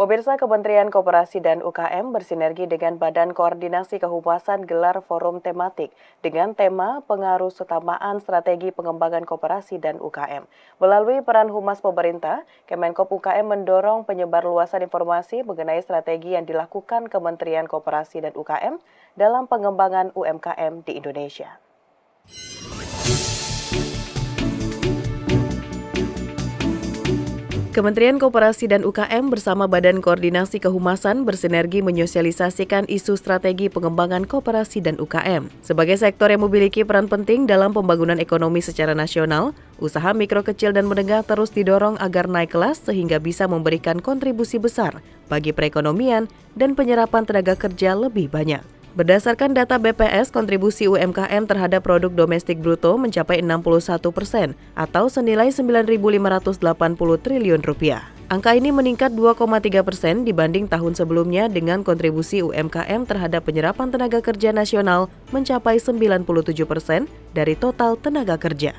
Pemirsa, Kementerian Koperasi dan UKM bersinergi dengan Badan Koordinasi Kehumasan gelar forum tematik dengan tema pengaruh utamaan strategi pengembangan koperasi dan UKM. Melalui peran humas pemerintah, Kemenkop UKM mendorong penyebarluasan informasi mengenai strategi yang dilakukan Kementerian Koperasi dan UKM dalam pengembangan UMKM di Indonesia. Kementerian Koperasi dan UKM bersama Badan Koordinasi Kehumasan bersinergi menyosialisasikan isu strategi pengembangan koperasi dan UKM. Sebagai sektor yang memiliki peran penting dalam pembangunan ekonomi secara nasional, usaha mikro kecil dan menengah terus didorong agar naik kelas sehingga bisa memberikan kontribusi besar bagi perekonomian dan penyerapan tenaga kerja lebih banyak. Berdasarkan data BPS, kontribusi UMKM terhadap produk domestik bruto mencapai 61% atau senilai 9.580 triliun rupiah. Angka ini meningkat 2,3% dibanding tahun sebelumnya dengan kontribusi UMKM terhadap penyerapan tenaga kerja nasional mencapai 97% dari total tenaga kerja.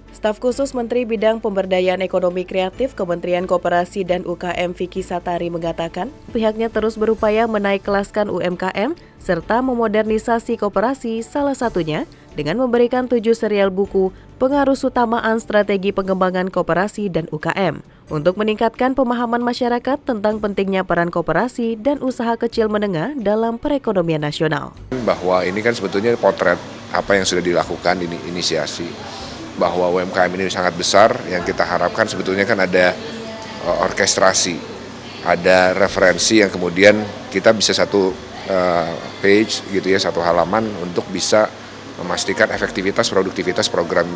Staf khusus Menteri Bidang Pemberdayaan Ekonomi Kreatif Kementerian Koperasi dan UKM Vicky Satari mengatakan pihaknya terus berupaya menaik kelaskan UMKM serta memodernisasi koperasi, salah satunya dengan memberikan 7 serial buku pengaruh utamaan strategi pengembangan koperasi dan UKM untuk meningkatkan pemahaman masyarakat tentang pentingnya peran koperasi dan usaha kecil menengah dalam perekonomian nasional. Bahwa ini kan sebetulnya potret apa yang sudah dilakukan, ini inisiasi. Bahwa UMKM ini sangat besar, yang kita harapkan sebetulnya kan ada orkestrasi, ada referensi yang kemudian kita bisa satu page gitu ya, satu halaman untuk bisa memastikan efektivitas, produktivitas program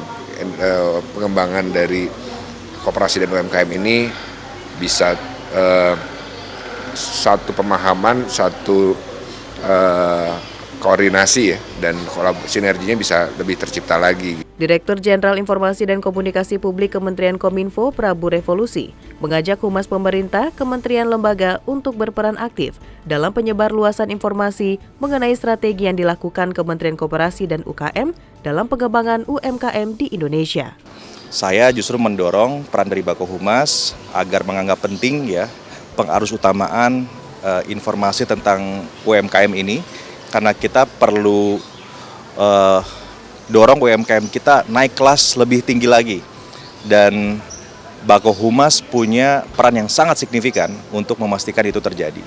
pengembangan dari koperasi dan UMKM ini bisa satu pemahaman, satu koordinasi ya, dan sinerginya bisa lebih tercipta lagi. Direktur Jenderal Informasi dan Komunikasi Publik Kementerian Kominfo Prabu Revolusi mengajak humas pemerintah, kementerian lembaga untuk berperan aktif dalam penyebarluasan informasi mengenai strategi yang dilakukan Kementerian Koperasi dan UKM dalam pengembangan UMKM di Indonesia. Saya justru mendorong peran dari Bako Humas agar menganggap penting ya pengarus utamaan informasi tentang UMKM ini, karena kita perlu dorong UMKM kita naik kelas lebih tinggi lagi, dan Bako Humas punya peran yang sangat signifikan untuk memastikan itu terjadi.